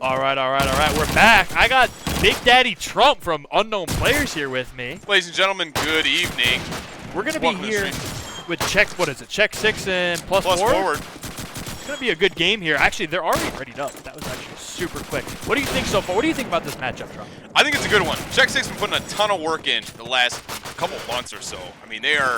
All right. We're back. I got Big Daddy Trump from Unknown Players here with me. Ladies and gentlemen, good evening. We're going to be here with check 6 and plus forward. It's going to be a good game here. Actually, they're already readied up. That was actually super quick. What do you think so far? What do you think about this matchup, Trump? I think it's a good one. Check 6 been putting a ton of work in the last couple months or so. I mean, they're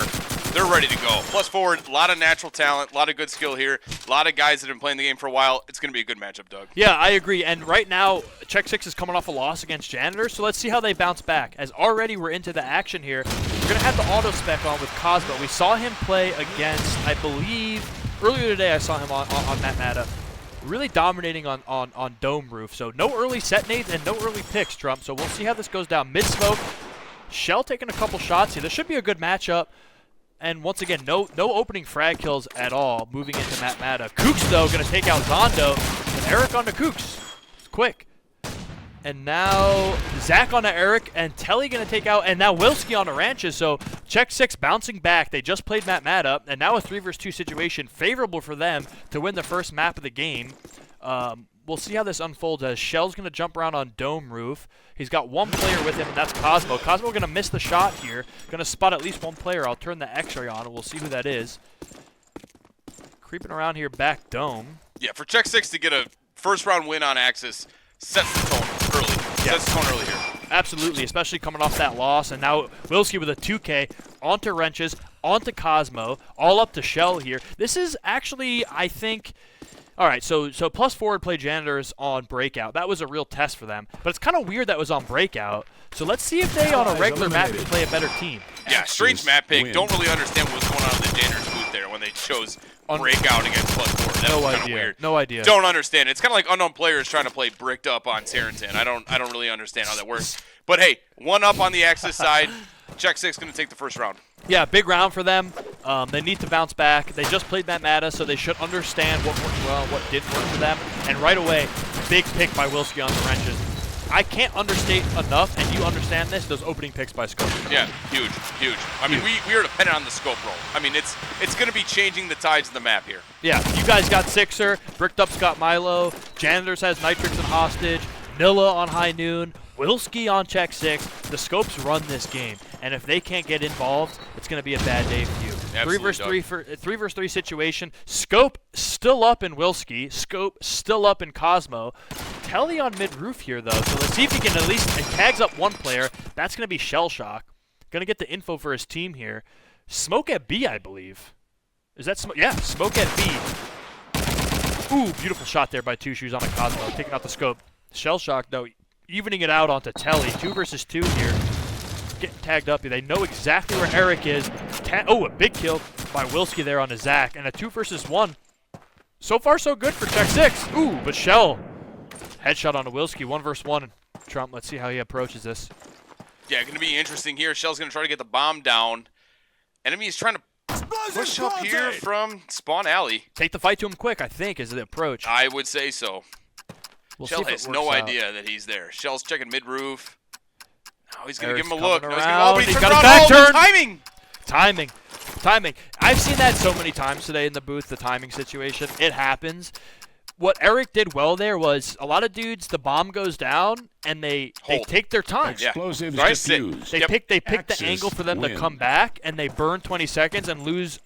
ready to go. Plus forward, a lot of natural talent, a lot of good skill here, a lot of guys that have been playing the game for a while. It's going to be a good matchup, Doug. Yeah, I agree. And right now, Check 6 is coming off a loss against Janitors, so let's see how they bounce back. As already we're into the action here, we're going to have the auto spec on with Cosmo. We saw him play against, I believe, earlier today I saw him on Matt Matta. Really dominating on Dome Roof. So no early set nades and no early picks, Trump. So we'll see how this goes down. Mid-smoke, Shell taking a couple shots here. This should be a good matchup. And once again, no opening frag kills at all moving into Matt Matta. Kooks, though, going to take out Zondo. And Eric onto Kooks. It's quick. And now Zach onto Eric. And Telly going to take out. And now Wilski onto Ranches. So Check 6 bouncing back. They just played Matt Matta. And now a 3 vs 2 situation. Favorable for them to win the first map of the game. We'll see how this unfolds as Shell's going to jump around on Dome Roof. He's got one player with him, and that's Cosmo. Cosmo going to miss the shot here. Going to spot at least one player. I'll turn the X-ray on, and we'll see who that is. Creeping around here back Dome. Yeah, for Check 6 to get a first-round win on Axis sets the tone early. Yes. Sets the tone early here. Absolutely, especially coming off that loss. And now Wilski with a 2K onto Wrenches, onto Cosmo, all up to Shell here. This is actually, I think... All right, so plus forward play Janitors on Breakout. That was a real test for them. But it's kind of weird that was on Breakout. So let's see if they, on a regular map, can play a better team. Yeah, strange map pick. Don't really understand what was going on in the Janitors booth there when they chose Breakout against plus forward. That was kind of weird. No idea. Don't understand. It's kind of like Unknown Players trying to play bricked up on Tarrenton. I don't really understand how that works. But hey, one up on the Axis side. Check 6 going to take the first round. Yeah, big round for them. They need to bounce back. They just played Matt Matta, so they should understand what worked well, what didn't work for them. And right away, big pick by Wilski on the Wrenches. I can't understate enough, and you understand this, those opening picks by Scope. Yeah, huge. I mean, we are dependent on the Scope roll. I mean, it's going to be changing the tides of the map here. Yeah, you guys got Sixer, Bricked Up's got Milo, Janitors has Nitrix and Hostage, Nilla on High Noon, Wilski on Check 6. The Scopes run this game, and if they can't get involved, it's going to be a bad day for you. Absolutely, 3 versus 3 situation. Scope still up in Wilski. Scope still up in Cosmo. Telly on mid-roof here, though, so let's see if he can at least tags up one player. That's going to be Shell Shock. Going to get the info for his team here. Smoke at B, I believe. Is that Smoke? Yeah, Smoke at B. Ooh, beautiful shot there by Two Shoes on a Cosmo, taking out the Scope. Shell Shock, though, evening it out onto Telly. 2 versus 2 here. Getting tagged up here. They know exactly where Eric is. A big kill by Wilski there on a Zach. And a 2 versus 1. So far, so good for Check 6. Ooh, but Shell. Headshot on a Wilski. 1 versus 1. Trump, let's see how he approaches this. Yeah, going to be interesting here. Shell's going to try to get the bomb down. Enemy is trying to push up here from Spawn Alley. Take the fight to him quick, I think, is the approach. I would say so. We'll Shell has no idea that he's there. Shell's checking mid-roof. Oh, he's going to give him a look. No, he's got a back turn. Timing. Timing. I've seen that so many times today in the booth, the timing situation. It happens. What Eric did well there was a lot of dudes, the bomb goes down, and they take their time. Explosives right? diffused. They pick the angle for them to come back, and they burn 20 seconds and lose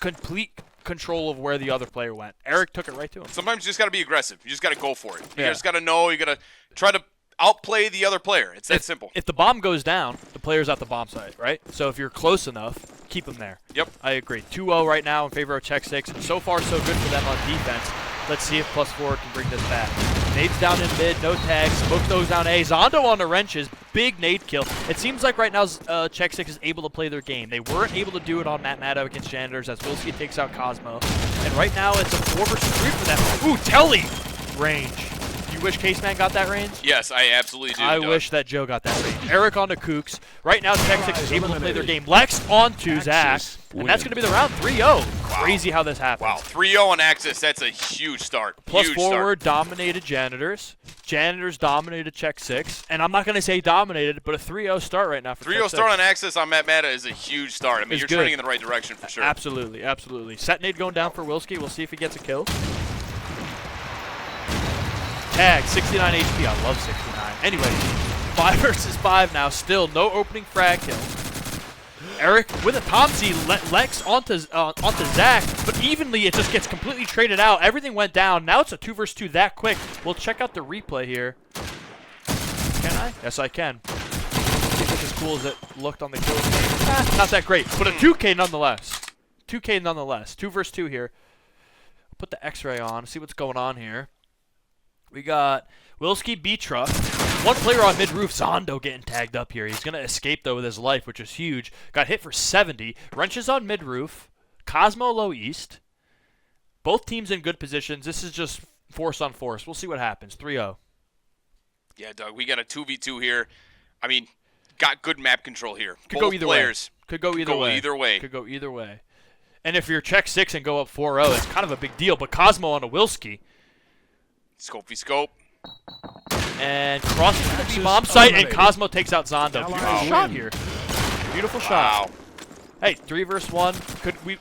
complete control of where the other player went. Eric took it right to him. Sometimes you just got to be aggressive. You just got to go for it. You just got to know. You got to try to outplay the other player. It's that simple. If the bomb goes down, the player's at the bomb site, right? So if you're close enough, keep them there. Yep. I agree. 2-0 right now in favor of Check 6. So far, so good for them on defense. Let's see if plus 4 can bring this back. Nades down in mid, no tags. Smoke those down A. Zondo on the Wrenches. Big nade kill. It seems like right now Check 6 is able to play their game. They weren't able to do it on Matt Matta against Janitors as Wilski takes out Cosmo. And right now it's a 4 versus 3 for them. Ooh, Telly! Range. You wish Caseman got that range? Yes, I absolutely do. I wish that Joe got that range. Eric onto Kooks. Right now, Check 6 is able to play their game. Lex onto Zach. And that's going to be the round 3-0. Wow. Crazy how this happens. Wow, 3-0 on Axis. That's a huge start. Plus forward dominated Janitors. Janitors dominated Check 6. And I'm not going to say dominated, but a 3-0 start right now for 3-0 start on Axis on Matt Matta is a huge start. I mean, you're trending in the right direction for sure. Absolutely, absolutely. Set nade going down for Wilski. We'll see if he gets a kill. Tag, 69 HP. I love 69. Anyway, 5 versus 5 now. Still no opening frag kill. Eric with a Tomsy, Lex onto Zach, but evenly it just gets completely traded out. Everything went down. Now it's a 2 versus 2 that quick. We'll check out the replay here. Can I? Yes, I can. It's as cool as it looked on the kill. Not that great, but a 2K nonetheless. 2K nonetheless. 2 versus 2 here. Put the X-ray on, see what's going on here. We got Wilski, Beatra, one player on mid-roof, Zondo getting tagged up here. He's going to escape, though, with his life, which is huge. Got hit for 70. Wrenches on mid-roof. Cosmo low east. Both teams in good positions. This is just force on force. We'll see what happens. 3-0. Yeah, Doug, we got a 2v2 here. I mean, got good map control here. Could Both go either players way. Could go either way. Could go either way. And if you're check 6 and go up 4-0, it's kind of a big deal. But Cosmo on a Wilski. Scopey scope. And crossing to the B-bomb site, and Cosmo takes out Zondo. Beautiful shot here. Beautiful shot. Wow. Hey, 3 versus 1.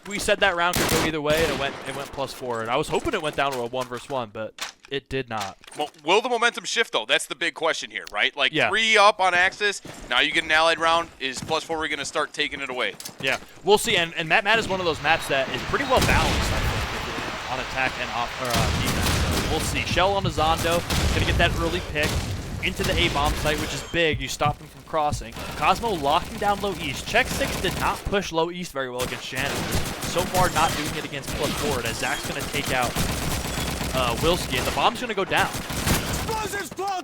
We said that round could go either way, and it went +4. And I was hoping it went down to a 1 versus 1, but it did not. Well, will the momentum shift, though? That's the big question here, right? Like, yeah. 3 up on Axis. Now you get an allied round. Is +4 we're going to start taking it away? Yeah, we'll see. And Matt is one of those maps that is pretty well balanced, I think, on attack and defense. So we'll see. Shell on the Zondo. Going to get that early pick into the A-bomb site, which is big. You stop him from crossing. Cosmo locking down low east. Check 6 did not push low east very well against Shannon. So far, not doing it against +4, as Zach's going to take out Wilski, and the bomb's going to go down.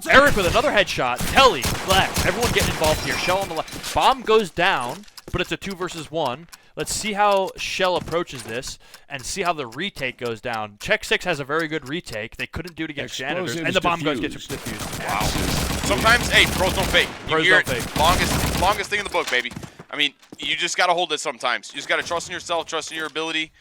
Eric with another headshot. Telly, Lex, everyone getting involved here. Shell on the left. Bomb goes down, but it's a 2 versus 1. Let's see how Shell approaches this and see how the retake goes down. Check 6 has a very good retake. They couldn't do it against Janitors, and the bomb gets defused. Wow. Sometimes, hey, pros don't fake. Pros don't fake. Longest thing in the book, baby. I mean, you just got to hold it sometimes. You just got to trust in yourself, trust in your ability.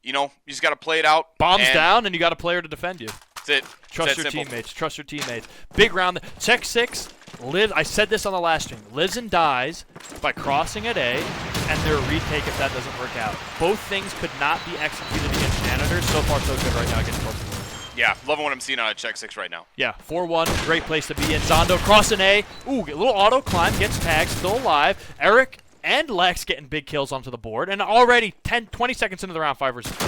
You know, you just got to play it out. Bombs down, and you got a player to defend you. That's it. Trust your teammates. Trust your teammates. Big round. Check 6. I said this on the last stream. Lives and dies by crossing at A, and their retake if that doesn't work out. Both things could not be executed against Janitors. So far, so good right now against both. Yeah, loving what I'm seeing out of Check 6 right now. Yeah, 4-1. Great place to be in. Zondo crossing A. Ooh, a little auto climb. Gets tagged. Still alive. Eric and Lex getting big kills onto the board. And already 20 seconds into the round, 5 versus 2.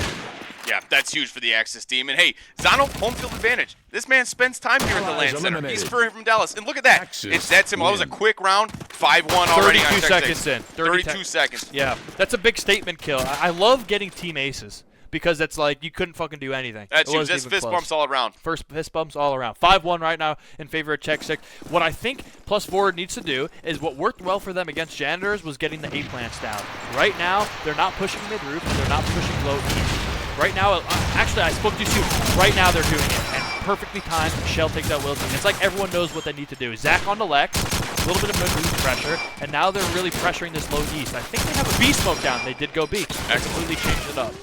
Yeah, that's huge for the Axis team. And hey, Zondo, home field advantage. This man spends time here at the LAN Center. He's from Dallas. And look at that. That's him. That was a quick round. 5-1 already on 32 seconds in. 32 seconds. Yeah, that's a big statement kill. I love getting team aces because it's like you couldn't fucking do anything. That's huge. That's fist bumps all around. First fist bumps all around. 5-1 right now in favor of Check 6. What I think +4 needs to do is what worked well for them against Janitors was getting the A plants down. Right now, they're not pushing mid-roof and they're not pushing low east. Right now, actually, I spoke too soon. Right now, they're doing it, and perfectly timed. Shell takes out Wilson. It's like everyone knows what they need to do. Zach on the Lex, a little bit of mid-roof pressure, and now they're really pressuring this low east. I think they have a B smoke down. They did go B. That completely changed it up.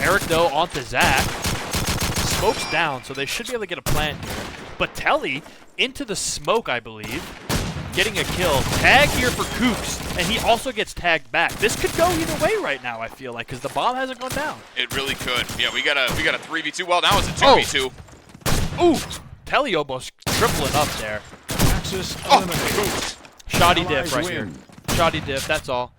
Eric, though, onto Zach. Smoke's down, so they should be able to get a plant here. But Telly into the smoke, I believe. Getting a kill. Tag here for Kooks, and he also gets tagged back. This could go either way right now, I feel like, because the bomb hasn't gone down. It really could. Yeah, we got a 3v2. Well, now it's a 2v2. Ooh, Telly almost tripling up there. Shoddy diff right here. Shoddy diff, that's all.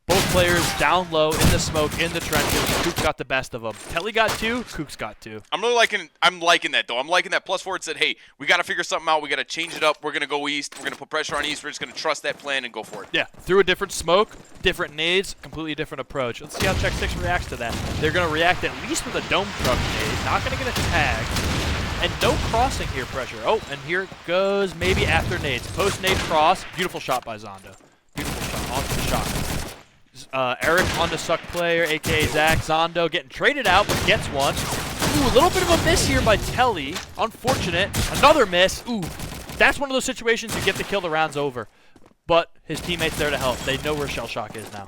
Both players down low, in the smoke, in the trenches. Kooks got the best of them. Telly got 2, Kooks got 2. I'm liking that, though. I'm liking that +4 said, hey, we got to figure something out. We got to change it up. We're going to go east. We're going to put pressure on east. We're just going to trust that plan and go for it. Yeah, through a different smoke, different nades, completely different approach. Let's see how Check 6 reacts to that. They're going to react at least with a dome truck nade. Not going to get a tag. And no crossing here pressure. Oh, and here it goes maybe after nades. Post-nade cross. Beautiful shot by Zondo. Beautiful shot. Onto the shot. Eric on the suck player, a.k.a. Zach. Zondo getting traded out, but gets one. Ooh, a little bit of a miss here by Telly. Unfortunate. Another miss. Ooh, that's one of those situations you get the kill, the round's over. But his teammate's there to help. They know where Shell Shock is now.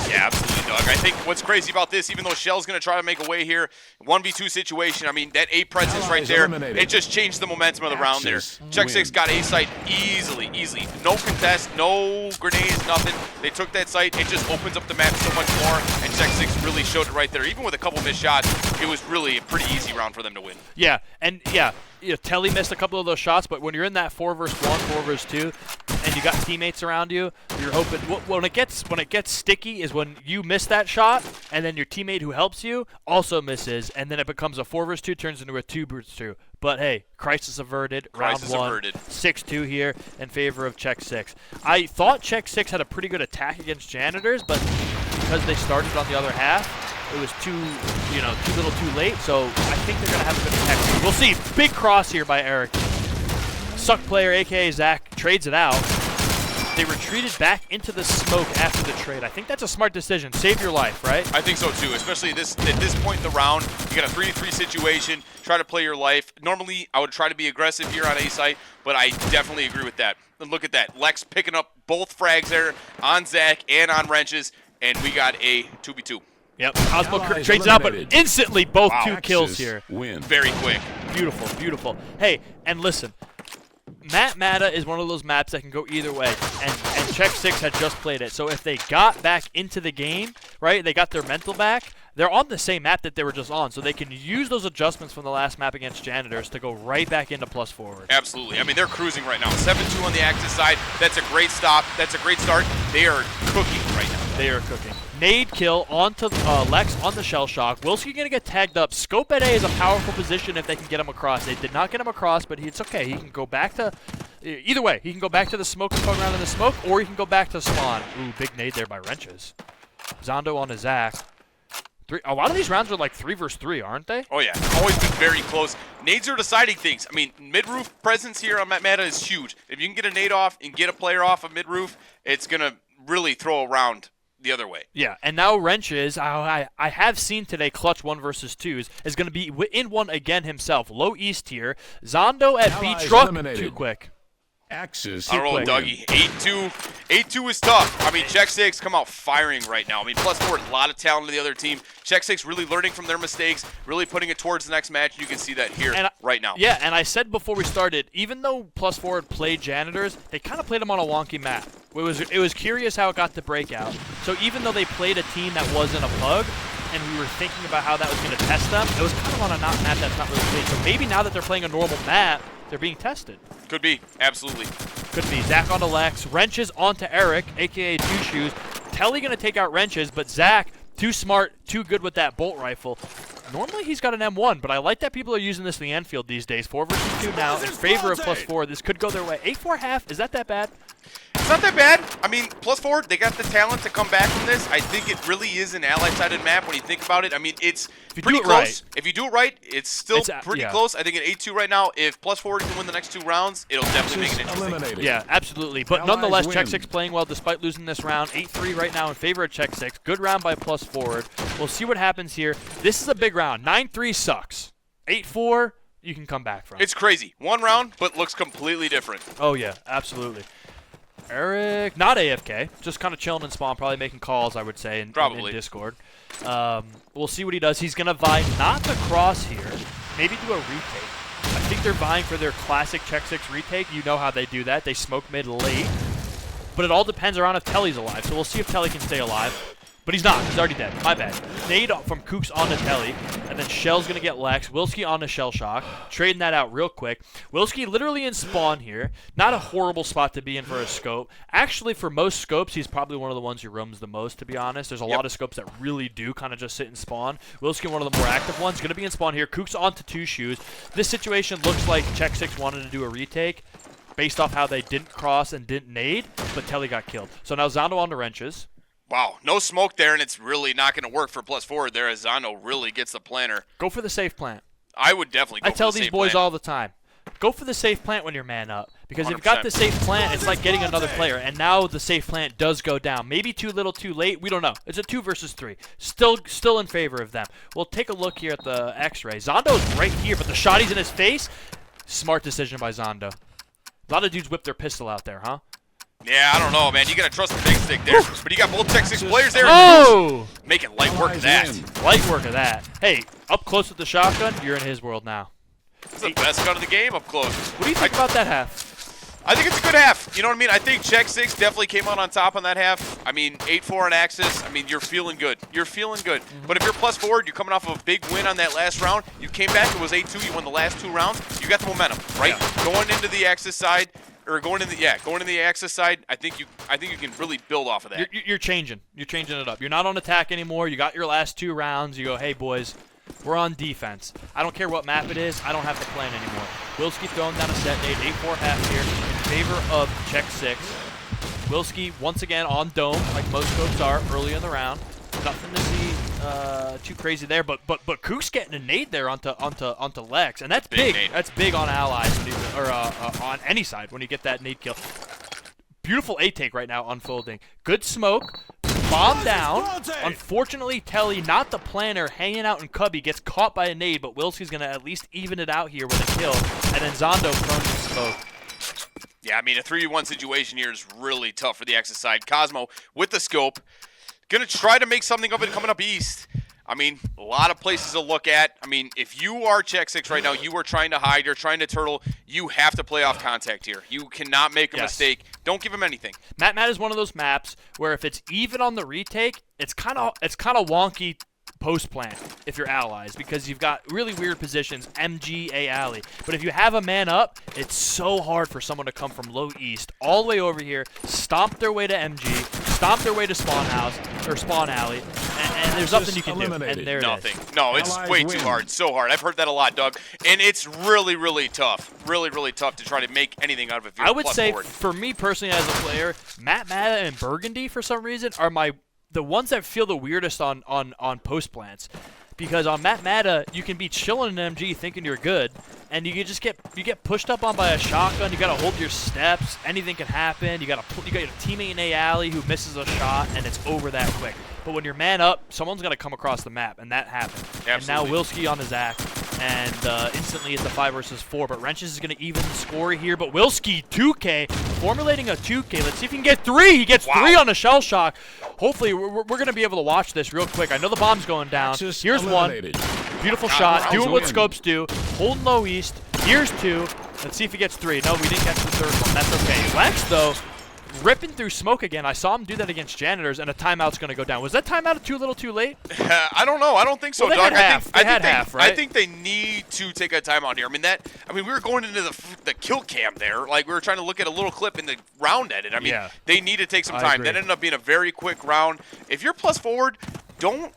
Yeah, absolutely, Doug. I think what's crazy about this, even though Shell's going to try to make a way here, 1v2 situation, I mean, that A presence right there, it just changed the momentum of the round there. Check 6 got A site easily. No contest, no grenades, nothing. They took that site. It just opens up the map so much more, and Check 6 really showed it right there. Even with a couple missed shots, it was really a pretty easy round for them to win. Yeah, and yeah, Telly missed a couple of those shots, but when you're in that 4 versus 1, 4 versus 2, and you got teammates around you, you're hoping when it gets sticky is when you miss that shot, and then your teammate who helps you also misses, and then it becomes a 4 versus 2, turns into a 2 versus 2. But hey, crisis averted. Round 1, 6-2 here in favor of Czech 6. I thought Czech 6 had a pretty good attack against Janitors, but because they started on the other half, it was too little too late, so I think they're going to have a good attack. We'll see. Big cross here by Eric. Suck player, a.k.a. Zach, trades it out. They retreated back into the smoke after the trade. I think that's a smart decision. Save your life, right? I think so, too, especially at this point in the round. You got a 3-3 situation. Try to play your life. Normally, I would try to be aggressive here on A site, but I definitely agree with that. And look at that. Lex picking up both frags there on Zach and on Wrenches, and we got a 2v2. Yep, Cosmo trades it out, but instantly both 2 kills here. Very quick. Beautiful, beautiful. Hey, and listen, Matt Mata is one of those maps that can go either way, and Czech 6 had just played it. So if they got back into the game, right, they got their mental back, they're on the same map that they were just on, so they can use those adjustments from the last map against Janitors to go right back into plus forward. Absolutely. I mean, they're cruising right now. 7-2 on the Axis side. That's a great stop. That's a great start. They are cooking right now. They are cooking. Nade kill onto Lex on the shell shock. Wilski going to get tagged up. Scope at A is a powerful position if they can get him across. They did not get him across, but it's okay. He can go back to... Either way, he can go back to the smoke and poke around in the smoke, or he can go back to spawn. Ooh, big nade there by Wrenches. Zondo on to Zach. A lot of these rounds are like 3 versus 3, aren't they? Oh, yeah. Always been very close. Nades are deciding things. I mean, mid-roof presence here on Matt Mata is huge. If you can get a nade off and get a player off of mid-roof, it's going to really throw around the other way. Yeah, and now Wrenches, I have seen today clutch 1 versus 2s, is going to be in one again himself. Low East here. Zondo at B truck, too quick. Axis. All right, Dougie. 8-2. 8-2 is tough. I mean, Czech 6 come out firing right now. I mean, plus 4, a lot of talent to the other team. Czech 6 really learning from their mistakes, really putting it towards the next match. You can see that here right now. Yeah, and I said before we started, even though plus 4 had played Janitors, they kind of played them on a wonky map. It was curious how it got the breakout. So even though they played a team that wasn't a bug, and we were thinking about how that was going to test them, it was kind of on a map that's not really played. So maybe now that they're playing a normal map, they're being tested. Could be. Absolutely. Could be. Zach onto Lex. Wrenches onto Eric, a.k.a. Two Shoes. Telly going to take out Wrenches, but Zach, too smart, too good with that bolt rifle. Normally he's got an M1, but I like that people are using this in the Anfield these days. 4 versus 2 now in favor of plus 4. This could go their way. 8-4 half, is that bad? It's not that bad. I mean, plus 4, they got the talent to come back from this. I think it really is an ally-sided map when you think about it. I mean, it's pretty close. Right. If you do it right, it's still pretty close. I think at 8-2 right now, if plus 4 can win the next 2 rounds, it'll definitely make it interesting. Yeah, absolutely. But nonetheless, Czech 6 playing well despite losing this round. 8-3 right now in favor of Czech 6. Good round by plus forward. We'll see what happens here. This is a big round. 9-3 sucks. 8-4, you can come back from. It's crazy. 1 round, but looks completely different. Oh, yeah, absolutely. Eric, not AFK, just kind of chilling in spawn, probably making calls, I would say, in Discord. We'll see what he does. He's going to vie not to cross here, maybe do a retake. I think they're vying for their classic Czech 6 retake. You know how they do that. They smoke mid late. But it all depends around if Telly's alive, so we'll see if Telly can stay alive. But he's not. He's already dead. My bad. Nade from Kooks onto Telly, and then Shell's going to get Lex. Wilski onto Shell Shock. Trading that out real quick. Wilski literally in spawn here. Not a horrible spot to be in for a scope. Actually, for most scopes, he's probably one of the ones who roams the most, to be honest. There's a lot of scopes that really do kind of just sit in spawn. Wilski, one of the more active ones. Going to be in spawn here. Kooks onto Two Shoes. This situation looks like Czech 6 wanted to do a retake based off how they didn't cross and didn't nade, but Telly got killed. So now Zondo on the Wrenches. Wow, no smoke there, and it's really not going to work for plus 4 there as Zondo really gets the planter. Go for the safe plant. I would definitely go for the safe plant. I tell these boys all the time, go for the safe plant when you're man up. Because if you've got the safe plant, it's like getting another player. And now the safe plant does go down. Maybe too little, too late. We don't know. It's a 2 versus 3. Still in favor of them. We'll take a look here at the X-ray. Zondo's right here, but the shotty's in his face. Smart decision by Zondo. A lot of dudes whip their pistol out there, huh? Yeah, I don't know, man. You got to trust the big stick there. But you got both Czech 6 players there. Oh! Making light work of that. Light work of that. Hey, up close with the shotgun, you're in his world now. It's the best gun of the game up close. What do you think about that half? I think it's a good half. You know what I mean? I think Check 6 definitely came out on top on that half. I mean, 8-4 on Axis. I mean, you're feeling good. You're feeling good. But if you're plus forward, you're coming off of a big win on that last round. You came back. It was 8-2. You won the last 2 rounds. You got the momentum, right? Yeah. Going into the Axis side, or going into the Axis side, I think you can really build off of that. You're changing. You're changing it up. You're not on attack anymore. You got your last 2 rounds. You go, hey boys, we're on defense. I don't care what map it is. I don't have to plan anymore. Wilski throwing down a set nade, 8-4 half here in favor of Check 6. Wilski once again on dome, like most scopes are early in the round. Nothing to see too crazy there, but Kook's getting a nade there onto Lex, and that's big. That's big on allies or on any side when you get that nade kill. Beautiful A take right now unfolding. Good smoke. Bomb down. Unfortunately, Telly, not the planner, hanging out in Cubby, gets caught by a nade, but Wilski's going to at least even it out here with a kill. And then Zondo prone to smoke. Yeah, I mean, a 3v1 situation here is really tough for the Axis side. Cosmo with the scope. Going to try to make something of it coming up east. I mean, a lot of places to look at. I mean, if you are Check 6 right now, you are trying to hide, you're trying to turtle, you have to play off contact here. You cannot make a mistake. Don't give him anything. Mat is one of those maps where if it's even on the retake, it's kind of wonky post plan if you're allies, because you've got really weird positions, MG, A alley. But if you have a man up, it's so hard for someone to come from low east all the way over here, stomp their way to MG, stomp their way to spawn house or spawn alley, and there's nothing you can do. And there nothing. It is. No, it's way too hard. So hard. I've heard that a lot, Doug. And it's really, really tough. Really, really tough to try to make anything out of it. If you're I would say, forward. for me personally as a player, Mat and Burgundy, for some reason, are the ones that feel the weirdest on post plants, because on Mat you can be chilling in MG thinking you're good, and you just get pushed up on by a shotgun. You gotta hold your steps. Anything can happen. You got your teammate in A alley who misses a shot, and it's over that quick. But when you're man up, someone's gonna come across the map, and that happened. Absolutely. And now Wilski on his act, and instantly it's a 5 versus 4. But Wrenches is gonna even the score here. But Wilski 2K formulating a 2K. Let's see if he can get 3. He gets 3 on a shell shock. Hopefully, we're going to be able to watch this real quick. I know the bomb's going down. Here's one. Beautiful shot. Doing what scopes do. Holding low east. Here's 2. Let's see if he gets 3. No, we didn't catch the 3rd one. That's okay. Lex, though, ripping through smoke again. I saw him do that against Janitors, and a timeout's going to go down. Was that timeout too little too late? I don't know. I don't think so, well, Doug. I think half, right? I think they need to take a timeout here. I mean, we were going into the kill cam there. Like, we were trying to look at a little clip in the round edit. I mean, they need to take some time. That ended up being a very quick round. If you're plus forward, don't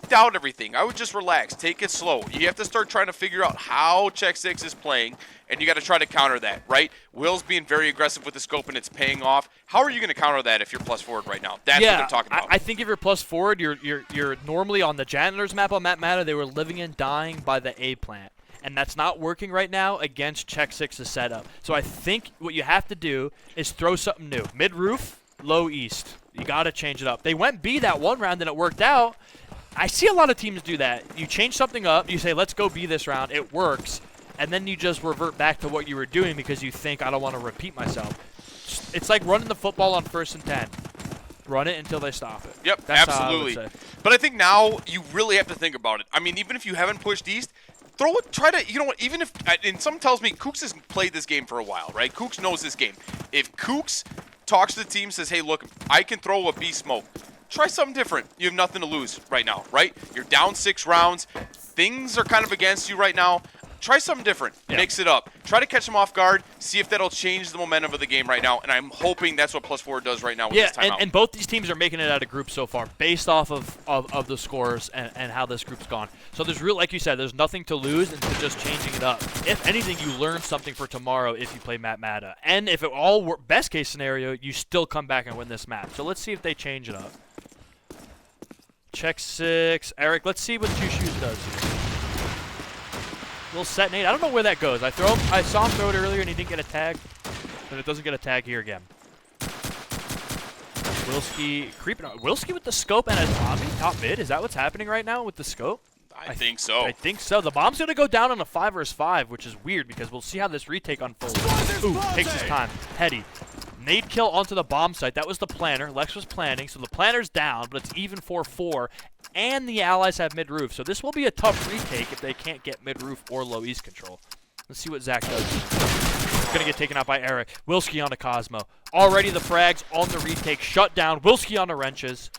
doubt everything. I would just relax. Take it slow. You have to start trying to figure out how Check 6 is playing, and you got to try to counter that, right? Will's being very aggressive with the scope, and it's paying off. How are you going to counter that if you're plus forward right now? That's what they're talking about. I think if you're plus forward, you're normally on the Janitors map on Mat, they were living and dying by the A plant. And that's not working right now against Check 6's setup. So I think what you have to do is throw something new. Mid-roof, low east. You got to change it up. They went B that one round, and it worked out. I see a lot of teams do that. You change something up. You say, let's go B this round. It works. And then you just revert back to what you were doing because you think, I don't want to repeat myself. It's like running the football on 1st and 10. Run it until they stop it. Yep, That's absolutely. how I would say. But I think now you really have to think about it. I mean, even if you haven't pushed east, throw it, try to, you know what, even if, and someone tells me Kooks has played this game for a while, right? Kooks knows this game. If Kooks talks to the team, says, hey, look, I can throw a B smoke. Try something different. You have nothing to lose right now, right? You're down 6 rounds. Things are kind of against you right now. Try something different. Mix it up. Try to catch them off guard. See if that'll change the momentum of the game right now. And I'm hoping that's what plus 4 does right now with this timeout. And both these teams are making it out of groups so far based off of the scores and how this group's gone. So there's like you said, there's nothing to lose and just changing it up. If anything, you learn something for tomorrow if you play Mat. And if it all works, best case scenario, you still come back and win this match. So let's see if they change it up. Check 6. Eric, let's see what 2 Shoes does here. Little set nade. I don't know where that goes. I saw him throw it earlier and he didn't get a tag. But it doesn't get a tag here again. Wilski creeping on. Wilski with the scope and a zombie. Top mid. Is that what's happening right now with the scope? I think so. I think so. The bomb's going to go down on a 5 versus 5, which is weird because we'll see how this retake unfolds. Ooh, takes his time. Heady. Nade kill onto the bomb site. That was the planner. Lex was planning, so the planner's down, but it's even 4-4, and the allies have mid-roof. So this will be a tough retake if they can't get mid-roof or low east control. Let's see what Zach does. going to get taken out by Eric. Wilski on the Cosmo. Already the frags on the retake. Shut down. Wilski on the wrenches.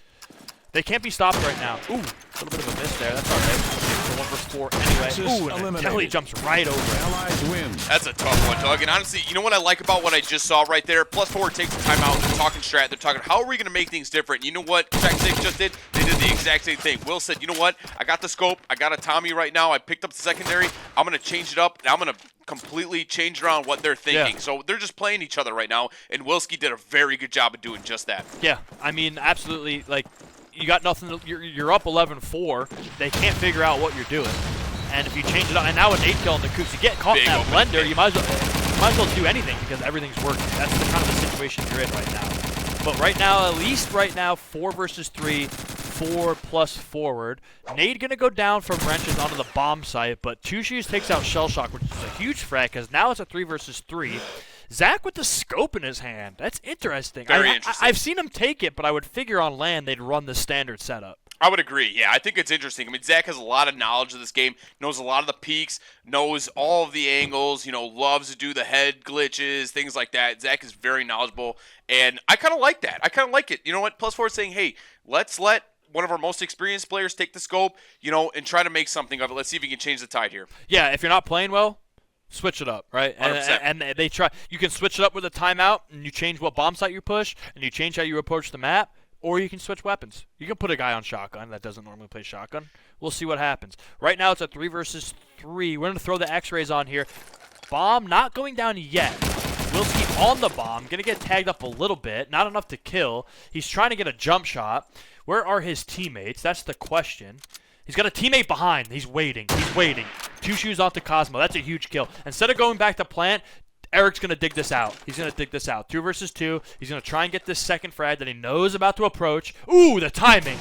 They can't be stopped right now. Ooh, a little bit of a miss there. That's all right. 1 versus 4 anyway. Ooh, and Telly jumps right over it. Allies win. That's a tough one, Doug. And honestly, you know what I like about what I just saw right there? +4 takes the timeout. They're talking strat. They're talking, how are we going to make things different? You know what Check 6 just did? They did the exact same thing. Will said, you know what? I got the scope. I got a Tommy right now. I picked up the secondary. I'm going to change it up, and I'm going to completely change around what they're thinking. Yeah. So they're just playing each other right now, and Wilski did a very good job of doing just that. Yeah, I mean, absolutely. Like, you got nothing. You're up 11-4. They can't figure out what you're doing. And if you change it up, and now with 8 kill in the Coups, you get caught in that blender, you might as well do anything because everything's working. That's the kind of the situation you're in right now. But right now, at least right now, 4 versus 3, 4 plus forward. Nade gonna go down from wrenches onto the bomb site, but Two Shoes takes out Shell Shock, which is a huge frag because now it's a 3 versus 3. Zach with the scope in his hand. That's interesting. Very interesting. I've seen him take it, but I would figure on land they'd run the standard setup. I would agree. Yeah, I think it's interesting. I mean, Zach has a lot of knowledge of this game, knows a lot of the peaks, knows all of the angles, you know, loves to do the head glitches, things like that. Zach is very knowledgeable, and I kind of like that. I kind of like it. You know what? +4 is saying, hey, let's let one of our most experienced players take the scope, you know, and try to make something of it. Let's see if we can change the tide here. Yeah, if you're not playing well, switch it up, right? And they try. You can switch it up with a timeout, and you change what bomb site you push, and you change how you approach the map, or you can switch weapons. You can put a guy on shotgun that doesn't normally play shotgun. We'll see what happens. Right now, it's a 3 versus 3. We're going to throw the X-rays on here. Bomb not going down yet. Wilski on the bomb. Going to get tagged up a little bit. Not enough to kill. He's trying to get a jump shot. Where are his teammates? That's the question. He's got a teammate behind. He's waiting. He's waiting. Two Shoes onto Cosmo. That's a huge kill. Instead of going back to plant, Eric's going to dig this out. He's going to dig this out. 2 versus 2. He's going to try and get this second frag that he knows about to approach. Ooh, the timing.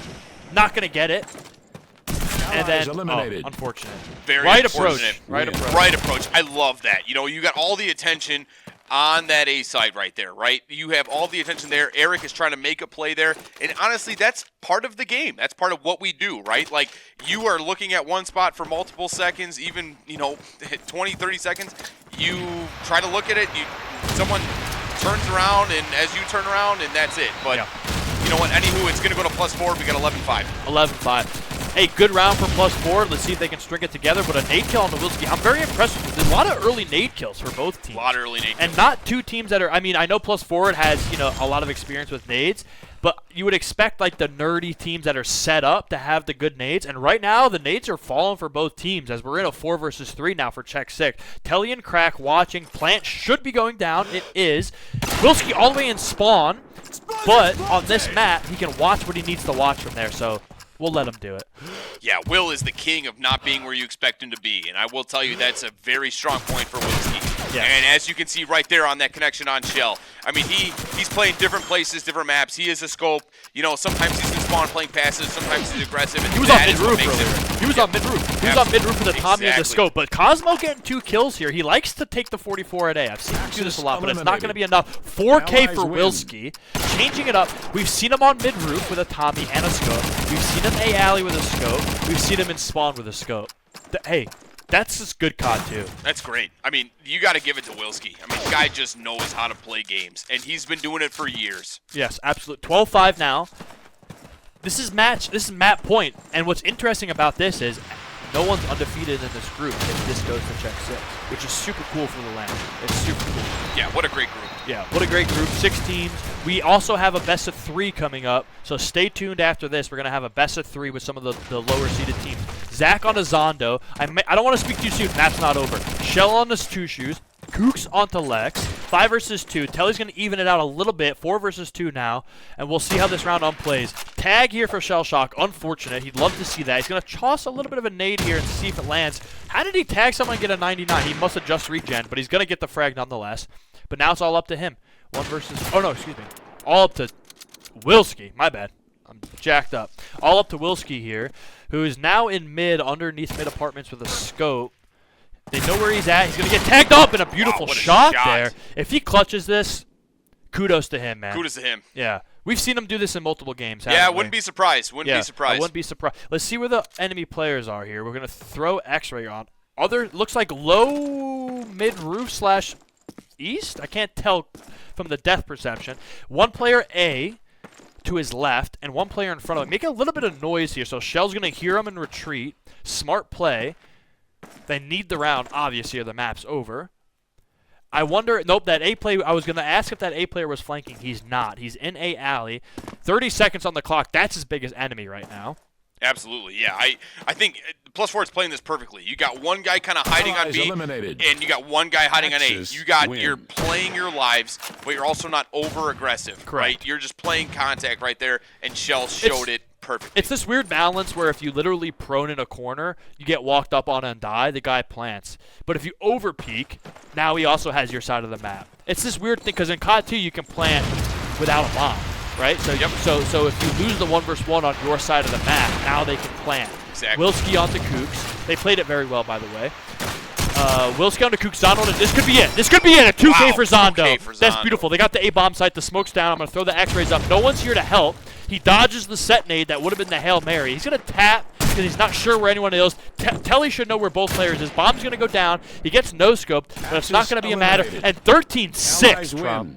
Not going to get it. And then, eliminated. Unfortunate. Very right unfortunate. Approach. Right approach. Right approach. I love that. You know, you got all the attention on that A side right there, right? You have all the attention there. Eric is trying to make a play there. And honestly, that's part of the game. That's part of what we do, right? Like, you are looking at one spot for multiple seconds, even, you know, 20, 30 seconds. You try to look at it. Someone turns around, and as you turn around, and that's it. But you know what? Anywho, it's going to go to +4. We got 11-5. 11-5. Hey, good round for +4. Let's see if they can string it together. But a nade kill on the Wilski. I'm very impressed with this. There's a lot of early nade kills for both teams. A lot of early nade kills. And not two teams that are, I mean, I know +4 has, you know, a lot of experience with nades, but you would expect, like, the nerdy teams that are set up to have the good nades. And right now, the nades are falling for both teams as we're in a 4 versus 3 now for Check 6. Telly and Crack watching. Plant should be going down. It is. Wilski all the way in spawn, but on this map, he can watch what he needs to watch from there, so we'll let him do it. Yeah, Will is the king of not being where you expect him to be, and I will tell you that's a very strong point for Wilski. Yeah. And as you can see right there on that connection on Shell, I mean, he's playing different places, different maps. He is a scope. You know, sometimes he's in spawn playing passive, sometimes he's aggressive. And he was on mid-roof earlier. He was on mid-roof. He was on mid-roof with a Tommy and the scope. But Cosmo getting 2 kills here. He likes to take the 44 a day. I've seen him do this a lot, but it's not going to be enough. 4K for Wilski. Changing it up. We've seen him on mid-roof with a Tommy and a scope. We've seen him A-alley with a scope. We've seen him in spawn with a scope. Hey, that's just good COD too. That's great. I mean, you got to give it to Wilski. I mean, the guy just knows how to play games, and he's been doing it for years. Yes, absolutely. 12-5 now. This is map point, and what's interesting about this is no one's undefeated in this group if this goes to Check 6, which is super cool for the LAN. It's super cool. Yeah, what a great group. Yeah, what a great group. 6 teams. We also have a best of 3 coming up, so stay tuned after this. We're going to have a best of 3 with some of the lower-seeded teams. Zach on a Zondo. I don't want to speak too soon. Map's not over. Shell on the Two Shoes. Kooks onto Lex. 5 versus 2. Telly's going to even it out a little bit. 4 versus 2 now. And we'll see how this round plays. Tag here for Shell Shock. Unfortunate. He'd love to see that. He's going to toss a little bit of a nade here and see if it lands. How did he tag someone and get a 99? He must have just regen, but he's going to get the frag nonetheless. But now it's all up to him. 1 versus... Oh, no, excuse me. All up to Wilski. My bad. I'm jacked up. All up to Wilski here, who is now in mid, underneath mid apartments with a scope. They know where he's at. He's going to get tagged up in a beautiful shot there. If he clutches this, kudos to him, man. Kudos to him. Yeah. We've seen him do this in multiple games, Yeah, I wouldn't be surprised. Wouldn't be surprised. I wouldn't be surprised. Let's see where the enemy players are here. We're going to throw X-ray on. Looks like low mid-roof slash southeast. I can't tell from the depth perception. One player A to his left and one player in front of him. Make a little bit of noise here, so Shell's going to hear him and retreat. Smart play. They need the round, obviously, or the map's over. I wonder, nope, that A play, I was going to ask if that A player was flanking. He's not. He's in A alley. 30 seconds on the clock. That's his biggest enemy right now. Absolutely, yeah. I think +4 is playing this perfectly. You got one guy kind of hiding on B, and you got one guy hiding on A. You're playing your lives, but you're also not over aggressive, right? You're just playing contact right there, and Shell showed it perfectly. It's this weird balance where if you literally prone in a corner, you get walked up on and die, the guy plants. But if you over peek, now he also has your side of the map. It's this weird thing because in COD 2 you can plant without a bomb. Right? So, so if you lose the 1v1 on your side of the map, now they can plant. Exactly. Wilski onto Kooks. They played it very well, by the way. Wilski onto Kooks. Zondo, and this could be it. This could be it. A 2K for Zondo. 2K for Zondo. That's beautiful. They got the A-bomb site. The smoke's down. I'm going to throw the X-rays up. No one's here to help. He dodges the set nade that would have been the Hail Mary. He's going to tap because he's not sure where anyone is. Telly should know where both players is. Bomb's going to go down. He gets no-scoped, but it's not going to be a matter. And 13-6,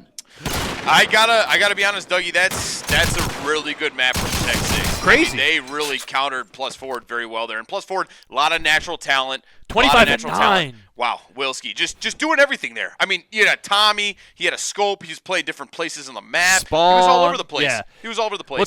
I gotta be honest, Dougie. That's a really good map from Tech 6. Crazy. I mean, they really countered +4 very well there. And +4, a lot of natural talent. 25-9. Wow, Wilski just doing everything there. I mean, you had Tommy. He had a scope. He was playing different places on the map. Spawn, he was all over the place. Yeah. He was all over the place.